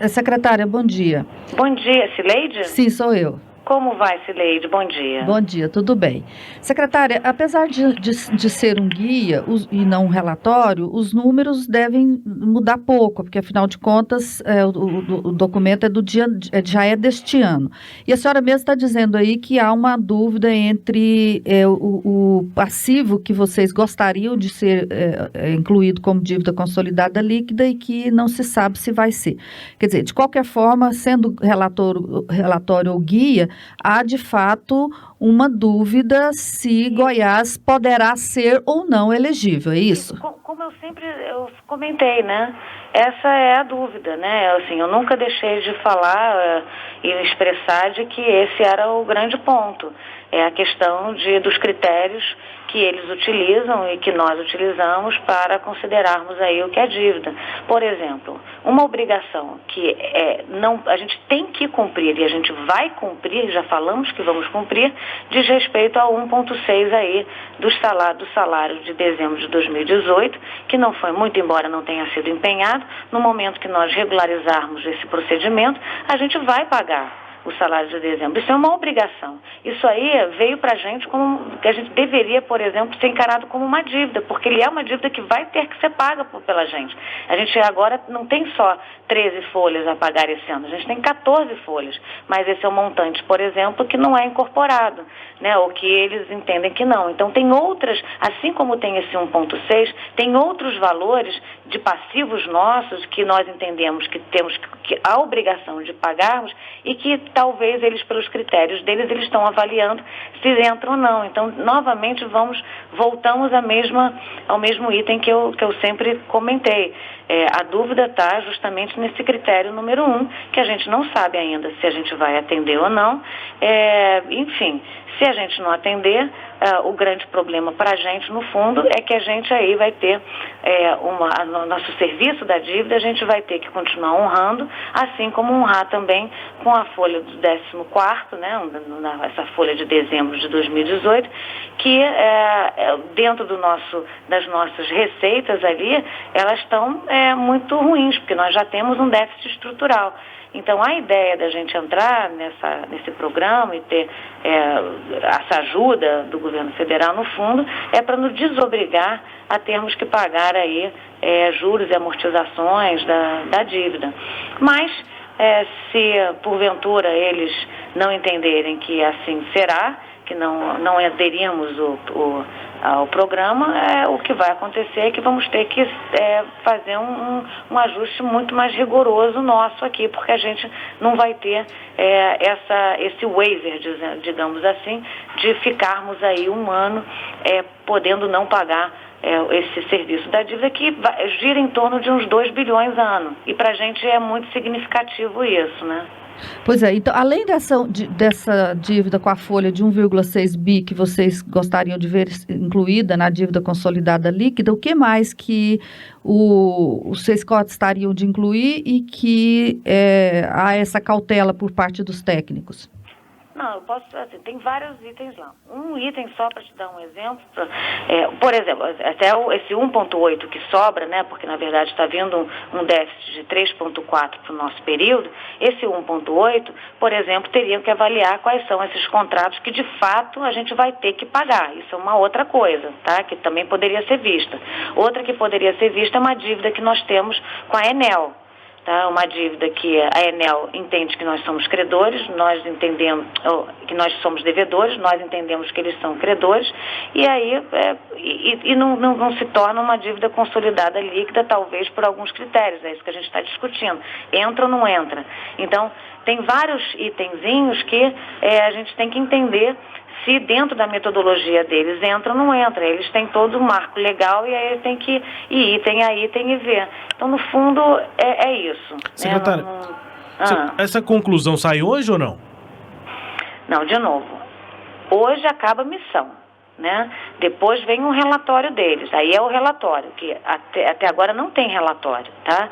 Secretária, bom dia. Bom dia, Cileide? Sim, sou eu. Como vai, Cileide? Bom dia. Bom dia, tudo bem. Secretária, apesar de ser um guia e não um relatório, os números devem mudar pouco, porque afinal de contas o documento é do dia, já é deste ano. E a senhora mesmo está dizendo aí que há uma dúvida entre o passivo que vocês gostariam de ser incluído como dívida consolidada líquida e que não se sabe se vai ser. Quer dizer, de qualquer forma, sendo relatório ou guia, há de fato uma dúvida se Goiás poderá ser ou não elegível, é isso? Como eu sempre comentei, né? Essa é a dúvida, né? Assim, eu nunca deixei de falar e expressar de que esse era o grande ponto. É a questão dos critérios que eles utilizam e que nós utilizamos para considerarmos aí o que é dívida. Por exemplo, uma obrigação que a gente tem que cumprir e a gente vai cumprir, já falamos que vamos cumprir, diz respeito a 1,6 aí do salário de dezembro de 2018, que não foi muito, embora não tenha sido empenhado. No momento que nós regularizarmos esse procedimento, a gente vai pagar o salário de dezembro. Isso é uma obrigação. Isso aí veio para a gente como que a gente deveria, por exemplo, ser encarado como uma dívida, porque ele é uma dívida que vai ter que ser paga pela gente. A gente agora não tem só 13 folhas a pagar esse ano, a gente tem 14 folhas, mas esse é um montante, por exemplo, que não é incorporado, né, ou que eles entendem que não. Então tem outras, assim como tem esse 1,6, tem outros valores de passivos nossos que nós entendemos que temos a obrigação de pagarmos e que talvez eles, pelos critérios deles, eles estão avaliando se entram ou não. Então, novamente, voltamos ao mesmo item que eu sempre comentei. A dúvida está justamente nesse critério número 1, que a gente não sabe ainda se a gente vai atender ou não. Enfim, se a gente não atender, o grande problema para a gente, no fundo, é que a gente aí vai ter no nosso serviço da dívida, a gente vai ter que continuar honrando, assim como honrar também com a folha do 14º, né, essa folha de dezembro de 2018, que dentro das nossas receitas ali, elas estão muito ruins, porque nós já temos um déficit estrutural. Então, a ideia da gente entrar nesse programa e ter essa ajuda do governo federal, no fundo, é para nos desobrigar a termos que pagar aí juros e amortizações da dívida. Mas, se porventura eles não entenderem que assim será, que não aderimos ao programa, o que vai acontecer é que vamos ter que fazer um ajuste muito mais rigoroso nosso aqui, porque a gente não vai ter esse waiver, digamos assim, de ficarmos aí um ano podendo não pagar esse serviço da dívida, que gira em torno de uns 2 bilhões ano. E para a gente é muito significativo isso, né? Pois é, então, além dessa dívida com a folha de 1,6 bi que vocês gostariam de ver incluída na dívida consolidada líquida, o que mais que os seis gostariam de incluir e que há essa cautela por parte dos técnicos? Não, eu posso, assim, tem vários itens lá. Um item, só para te dar um exemplo, por exemplo, até esse 1,8 que sobra, né, porque na verdade está vindo um déficit de 3,4 para o nosso período, esse 1,8, por exemplo, teriam que avaliar quais são esses contratos que de fato a gente vai ter que pagar. Isso é uma outra coisa, tá, que também poderia ser vista. Outra que poderia ser vista é uma dívida que nós temos com a Enel. Tá, uma dívida que a Enel entende que nós somos credores, nós entendemos que nós somos devedores, nós entendemos que eles são credores, e aí não se torna uma dívida consolidada líquida, talvez por alguns critérios, é isso que a gente está discutindo. Entra ou não entra? Então, tem vários itenzinhos que a gente tem que entender se dentro da metodologia deles entra ou não entra. Eles têm todo um marco legal e aí tem que ir item a item e ver. Então, no fundo, é isso. Secretária, essa conclusão sai hoje ou não? Não, de novo. Hoje acaba a missão. né? Depois vem um relatório deles, aí é o relatório, que até agora não tem relatório, tá?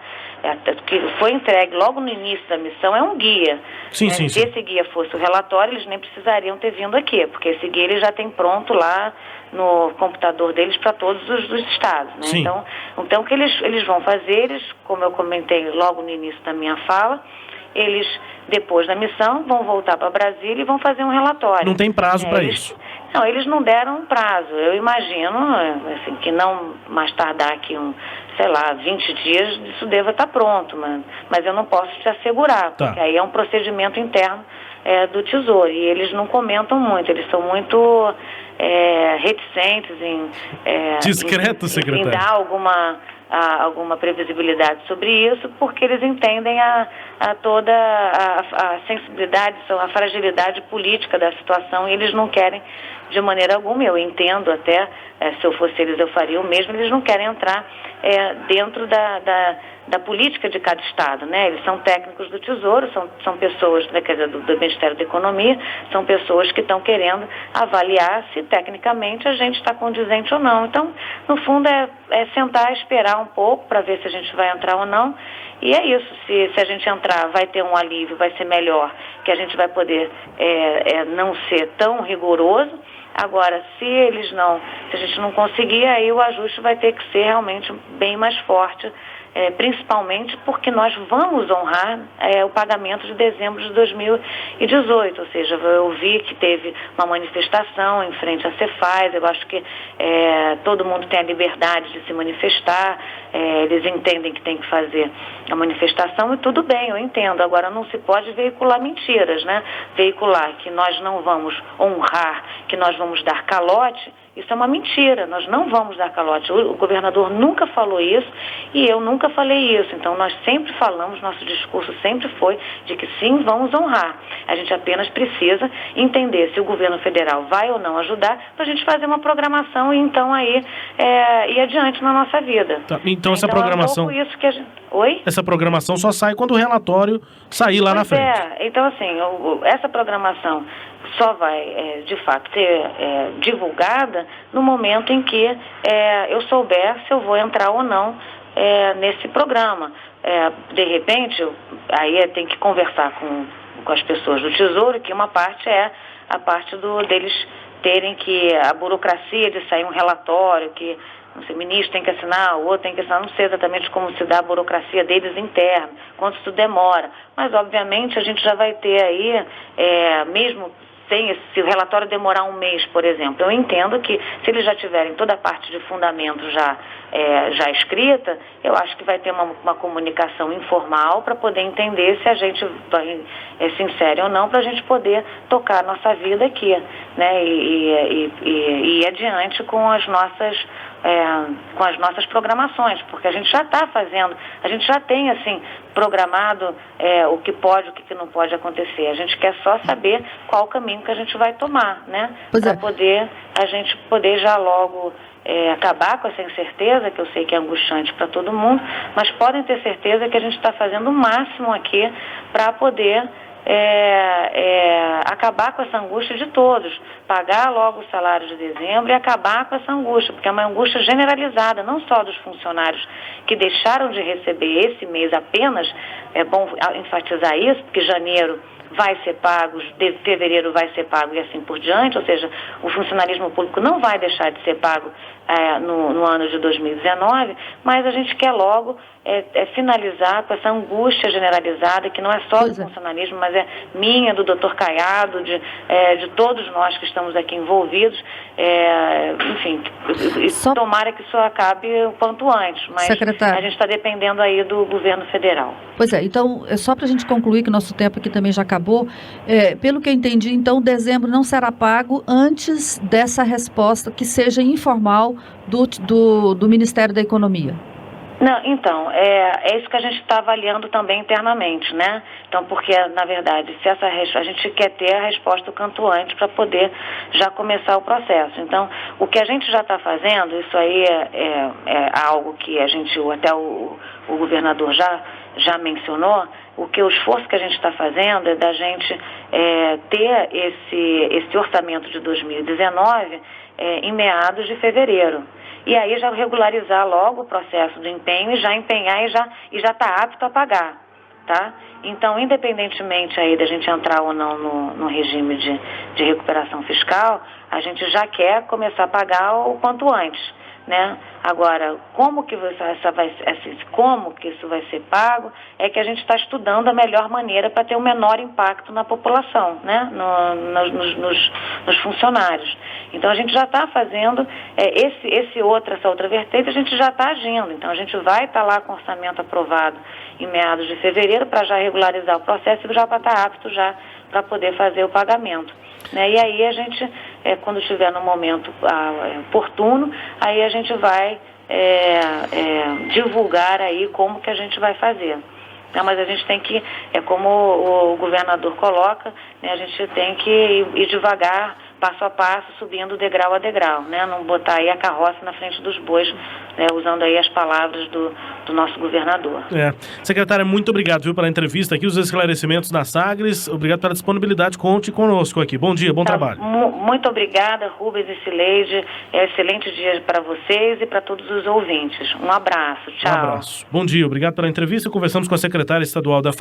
Que foi entregue logo no início da missão é um guia. Sim, né? sim, Se sim. esse guia fosse o relatório, eles nem precisariam ter vindo aqui, porque esse guia eles já tem pronto lá no computador deles para todos os estados, né? Sim. Então o que eles vão fazer, como eu comentei logo no início da minha fala, eles, depois da missão, vão voltar para Brasília e vão fazer um relatório. Não tem prazo para isso? Não, eles não deram um prazo. Eu imagino assim, que não mais tardar que 20 dias, isso deva estar pronto, mas eu não posso te assegurar, porque aí é um procedimento interno do Tesouro, e eles não comentam muito, eles são muito reticentes Discreto, secretário. em dar alguma previsibilidade sobre isso, porque eles entendem toda a sensibilidade, a fragilidade política da situação, e eles não querem de maneira alguma, eu entendo até, se eu fosse eles eu faria o mesmo, eles não querem entrar dentro da política de cada estado, né? Eles são técnicos do Tesouro, são pessoas, quer dizer, do Ministério da Economia, são pessoas que estão querendo avaliar se tecnicamente a gente está condizente ou não. Então, no fundo, é sentar e esperar um pouco para ver se a gente vai entrar ou não. E é isso, se a gente entrar, vai ter um alívio, vai ser melhor, que a gente vai poder não ser tão rigoroso. Agora, se a gente não conseguir, aí o ajuste vai ter que ser realmente bem mais forte, principalmente porque nós vamos honrar o pagamento de dezembro de 2018, ou seja, eu vi que teve uma manifestação em frente à Cefaz, eu acho que todo mundo tem a liberdade de se manifestar, eles entendem que tem que fazer a manifestação e tudo bem, eu entendo, agora não se pode veicular mentiras, né? Veicular que nós não vamos honrar, que nós vamos dar calote, isso é uma mentira, nós não vamos dar calote. O governador nunca falou isso e eu nunca falei isso. Então, nós sempre falamos, nosso discurso sempre foi de que sim, vamos honrar. A gente apenas precisa entender se o governo federal vai ou não ajudar para a gente fazer uma programação e então aí ir adiante na nossa vida. Tá, então, essa programação... É um pouco isso que a gente... Oi? Essa programação só sai quando o relatório sair lá na frente. Então assim, essa programação só vai, de fato, ser divulgada no momento em que eu souber se eu vou entrar ou não nesse programa. De repente, aí tem que conversar com as pessoas do Tesouro, que uma parte é a parte deles terem a burocracia de sair um relatório, que não sei, o ministro tem que assinar, o outro tem que assinar, não sei exatamente como se dá a burocracia deles interna, quanto isso demora, mas obviamente a gente já vai ter aí, mesmo se o relatório demorar um mês, por exemplo, eu entendo que se eles já tiverem toda a parte de fundamento já escrita, eu acho que vai ter uma comunicação informal para poder entender se a gente vai se insere ou não, para a gente poder tocar a nossa vida aqui, né, e ir adiante com as nossas programações, porque a gente já está fazendo, a gente já tem assim programado o que pode, o que não pode acontecer. A gente quer só saber qual o caminho que a gente vai tomar, né? Para a gente poder já logo acabar com essa incerteza, que eu sei que é angustiante para todo mundo, mas podem ter certeza que a gente está fazendo o máximo aqui para poder acabar com essa angústia de todos, pagar logo o salário de dezembro e acabar com essa angústia, porque é uma angústia generalizada, não só dos funcionários que deixaram de receber esse mês apenas, é bom enfatizar isso, porque janeiro vai ser pago, fevereiro vai ser pago e assim por diante, ou seja, o funcionalismo público não vai deixar de ser pago no ano de 2019, mas a gente quer logo finalizar com essa angústia generalizada, que não é só do funcionalismo, mas é minha, do Dr. Caiado, de todos nós que estamos aqui envolvidos, enfim, tomara que isso acabe o quanto antes, mas Secretário, a gente está dependendo aí do governo federal. Pois é, então, só para a gente concluir, que nosso tempo aqui também já acabou, pelo que eu entendi, então, dezembro não será pago antes dessa resposta que seja informal do Ministério da Economia. Não, então, é isso que a gente está avaliando também internamente, né? Então, porque, na verdade, a gente quer ter a resposta o quanto antes para poder já começar o processo. Então, o que a gente já está fazendo, isso aí é algo que até o governador já mencionou, o esforço que a gente está fazendo é da gente ter esse orçamento de 2019 em meados de fevereiro. E aí já regularizar logo o processo do empenho e já empenhar e já está apto a pagar, tá? Então, independentemente aí da gente entrar ou não no regime de recuperação fiscal, a gente já quer começar a pagar o quanto antes, né? Agora, como que isso vai ser pago, é que a gente está estudando a melhor maneira para ter o menor impacto na população, né? Nos funcionários. Então, a gente já está fazendo essa outra vertente, a gente já está agindo. Então, a gente vai estar lá com o orçamento aprovado em meados de fevereiro para já regularizar o processo e já para estar apto já para poder fazer o pagamento. Né? E aí a gente, quando estiver no momento oportuno, aí a gente vai divulgar aí como que a gente vai fazer. Não, mas a gente tem que, como o governador coloca, né, a gente tem que ir devagar, passo a passo, subindo degrau a degrau, né? Não botar aí a carroça na frente dos bois, né, usando aí as palavras do nosso governador. Secretária, muito obrigado, viu, pela entrevista aqui, os esclarecimentos da Sagres, obrigado pela disponibilidade, conte conosco aqui. Bom dia, bom trabalho. Muito obrigada, Rubens e Cileide, excelente dia para vocês e para todos os ouvintes. Um abraço, tchau. Um abraço. Bom dia, obrigado pela entrevista, conversamos com a secretária estadual da